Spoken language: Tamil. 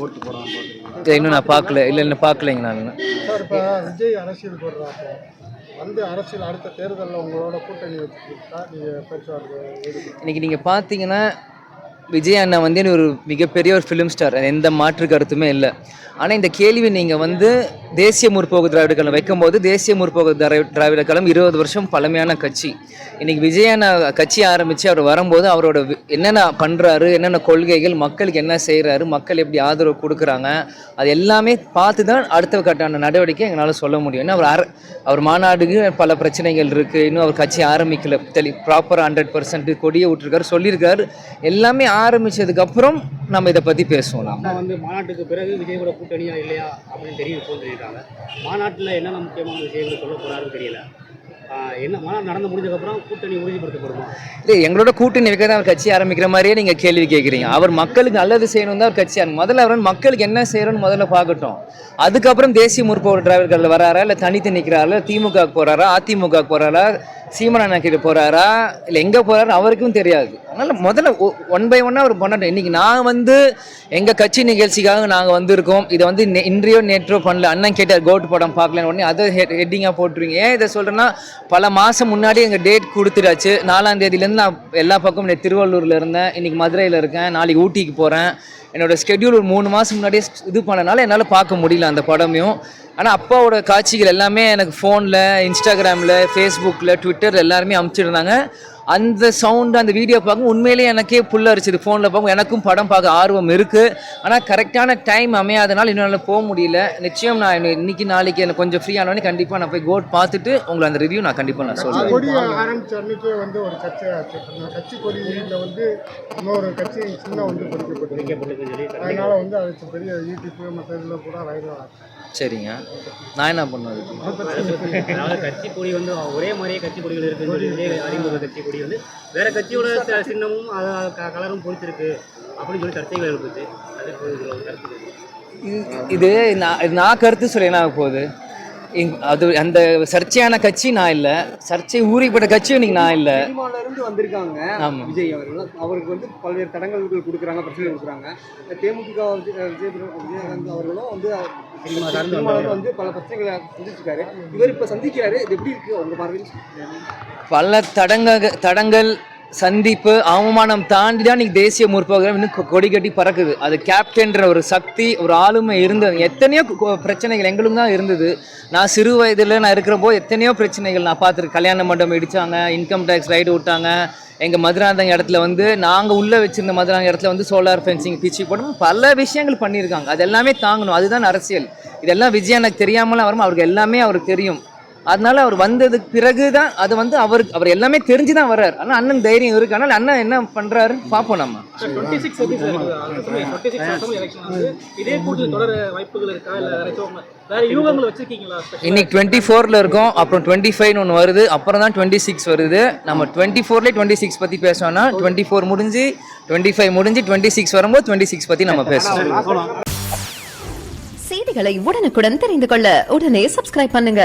ஓட்டு போடாமல் பார்க்குறீங்க? இன்னும் நான் பார்க்கல. இல்லை இன்னும் பார்க்கலைங்க நான். சார் இப்போ விஜய் அரசியல் போடுறாப்போ வந்து அரசியல் அடுத்த தேர்தலில் உங்களோட கூட்டணி வச்சுக்கிட்டா நீங்கள் பேச்சுவார்த்தை இன்றைக்கி நீங்கள் பார்த்தீங்கன்னா விஜய் அண்ணா வந்து ஒரு மிகப்பெரிய ஒரு ஃபிலிம் ஸ்டார், எந்த மாற்று கருத்துமே இல்லை. ஆனால் இந்த கேள்வி நீங்கள் வந்து தேசிய முற்போக்கு திராவிட கழகம் வைக்கும்போது, தேசிய முற்போக்கு திராவிட கழகம் 20 வருஷம் பழமையான கட்சி. இன்றைக்கி விஜய் அண்ணா கட்சி ஆரம்பித்து அவர் வரும்போது அவரோட என்னென்ன பண்ணுறாரு, என்னென்ன கொள்கைகள், மக்களுக்கு என்ன செய்கிறாரு, மக்கள் எப்படி ஆதரவு கொடுக்குறாங்க, அது எல்லாமே பார்த்து தான் அடுத்த கட்டான நடவடிக்கை எங்களால் சொல்ல முடியும். ஏன்னா அவர் மாநாடுக்கு பல பிரச்சனைகள் இருக்குது, இன்னும் அவர் கட்சி ஆரம்பிக்கல, ப்ராப்பராக 100% கொடியை விட்டுருக்காரு, சொல்லியிருக்காரு. எல்லாமே ஆரம்பித்ததுக்கப்புறம் நம்ம இதை பற்றி பேசுவோம். நம்ம வந்து மாநாட்டுக்கு பிறகு விஜயோட கூட்டணியா இல்லையா அப்படின்னு சொல்லியிருக்காங்க. மாநாட்டில் என்னென்ன முக்கியமான விஷயங்களை சொல்ல போகிறாருன்னு தெரியல. என்ன மாநாடு நடந்து முடிஞ்சதுக்கப்புறம் கூட்டணி உறுதிப்படுத்தப்படுமா? இல்லை, எங்களோட கூட்டணி வைக்க தான் அவர் கட்சி ஆரம்பிக்கிற மாதிரியே நீங்கள் கேள்வி கேட்குறீங்க. அவர் மக்களுக்கு நல்லது செய்யணும் தான் அவர் கட்சி முதல்ல அவர் மக்களுக்கு என்ன செய்யணும்னு முதல்ல பார்க்கட்டும். அதுக்கப்புறம் தேசிய முற்போக்கு டிராவிடர்கள் வராரா, இல்லை தனித்து நிற்கிறாரா, திமுக போகிறாரா, அதிமுக போகிறாரா, சீமானா கிட்ட போகிறாரா, இல்லை எங்கே போகிறாரு அவருக்கும் தெரியாது. அதனால் முதல்ல 1 by 1 அவர் பண்ணட்டும். இன்றைக்கி நான் வந்து எங்கள் கட்சி நிகழ்ச்சிக்காக நாங்கள் வந்திருக்கோம். இதை வந்து இன்றையோ நேற்றோ பண்ணல. அண்ணன் கேட்டார் கோட்டு படம் பார்க்கலன்னு, உடனே அதை ஹெட்டிங்காக போட்டுருவீங்க. ஏன் இதை சொல்கிறேன்னா, பல மாதம் முன்னாடி எங்கள் டேட் கொடுத்துட்டாச்சு. 4ஆம் தேதியிலேருந்து நான் எல்லா பக்கமும் திருவள்ளூரில் இருந்தேன், இன்றைக்கி மதுரையில் இருக்கேன், நாளைக்கு ஊட்டிக்கு போகிறேன். என்னோடய ஸ்கெட்யூல் ஒரு 3 மாதம் முன்னாடியே இது பண்ணனால என்னால் பார்க்க முடியல அந்த படமையும். ஆனால் அப்பாவோட காட்சிகள் எல்லாமே எனக்கு ஃபோனில், இன்ஸ்டாகிராமில், ஃபேஸ்புக்கில், ட்விட்டர் எல்லாருமே அனுப்பிச்சிருந்தாங்க. அந்த சவுண்டு, அந்த வீடியோ பார்க்கும் உண்மையிலேயே எனக்கே புல்ல அரிச்சிது. ஃபோனில் பார்க்கும் எனக்கும் படம் பார்க்க ஆர்வம் இருக்குது. ஆனால் கரெக்டான டைம் அமையாதனால இன்னும் போக முடியல. நிச்சயம் நான் இன்னைக்கு நாளைக்கு எனக்கு கொஞ்சம் ஃப்ரீ ஆனோடனே கண்டிப்பாக நான் போய் கோட் பார்த்துட்டு உங்களை அந்த ரிவ்யூ நான் கண்டிப்பாக நான் சொல்லுவேன். கொடி ஆரம்பிச்ச அன்னைக்கே வந்து ஒரு கட்சி ஆச்சு. அந்த கட்சி கொடியில் வந்து இன்னொரு கட்சி சின்ன வந்து பொறிக்கப்பட்டு, அதனால வந்து அதுக்கு பெரிய யூடியூப் மற்ற இதில் கூட வைரல் ஆச்சு. சரிங்க, நான் என்ன பண்ணுவது? கட்சி கொடி வந்து ஒரே மாதிரியே கட்சி கொடிகள் இருக்குன்னு சொல்லி அறிமுக கட்சி கொடி வந்து வேற கட்சியோட சின்னமும் கலரும் பொறுத்திருக்கு அப்படின்னு சொல்லி சர்ச்சைகள் எழுப்புது. இது நான் கருத்து சொல்ல என்ன ஆக போகுது? அது அந்த சர்ச்சையான கட்சி நான் இல்லை, சர்ச்சை ஊறிப்பட்ட கட்சியும் இன்னைக்கு நான் இல்லை. சினிமாவிலிருந்து வந்திருக்காங்க விஜய் அவருக்கு வந்து பல்வேறு தடங்கல்கள் கொடுக்குறாங்க, பிரச்சனை கொடுக்குறாங்க. தேமுதிக விஜயகாந்த் அவர்களும் வந்து சினிமாவிலிருந்து வந்து பல பிரச்சனைகளை சந்திச்சிருக்காரு. இவர் இப்போ சந்திக்கிறாரு. இது எப்படி இருக்கு உங்க பார்வையில்? பல தடங்கள், சந்திப்பு, அவமானம் தாண்டி தான் இன்னைக்கு தேசிய முற்போக்கு இன்னும் கொடி கட்டி பறக்குது. அது கேப்டன்ற ஒரு சக்தி, ஒரு ஆளுமை இருந்தது. எத்தனையோ பிரச்சனைகள் எங்களுக்கும் தான் இருந்தது. நான் சிறு வயதில் நான் இருக்கிறப்போ எத்தனையோ பிரச்சனைகள் நான் பார்த்துருக்கேன். கல்யாண மண்டபம் இடித்தாங்க, இன்கம் டேக்ஸ் ரைடு விட்டாங்க. எங்கள் மதுராந்தங்க இடத்துல வந்து நாங்கள் உள்ளே வச்சுருந்த மதுராங்க இடத்துல வந்து சோலார் ஃபென்சிங் பிச்சு போட்டு பல விஷயங்கள் பண்ணியிருக்காங்க. அது எல்லாமே தாங்கணும். அதுதான் அரசியல். இதெல்லாம் விஜய் எனக்கு தெரியாமலாம் வரும், அவருக்கு எல்லாமே அவருக்கு தெரியும். அதனால அவர் வந்ததுக்கு பிறகு தான் அது வந்து அவர் எல்லாமே தெரிஞ்சு தான் வர்றாரு. ஆனால் அண்ணன் தைரியம் இருக்கு. ஆனால் அண்ணன் என்ன பண்ணுறாரு பார்ப்போம். நம்ம இன்னைக்கு 24ல் இருக்கோம், அப்புறம் 25 ஒன்று வருது, அப்புறம் தான் 26 வருது. நம்ம 24லே 26 பற்றி பேசணும்னா 24 முடிஞ்சு 25 முடிஞ்சு 26 வரும்போது 26 பற்றி நம்ம பேசணும். செய்திகளை உடனுக்குடன் தெரிந்து கொள்ள உடனே சப்ஸ்கிரைப் பண்ணுங்க.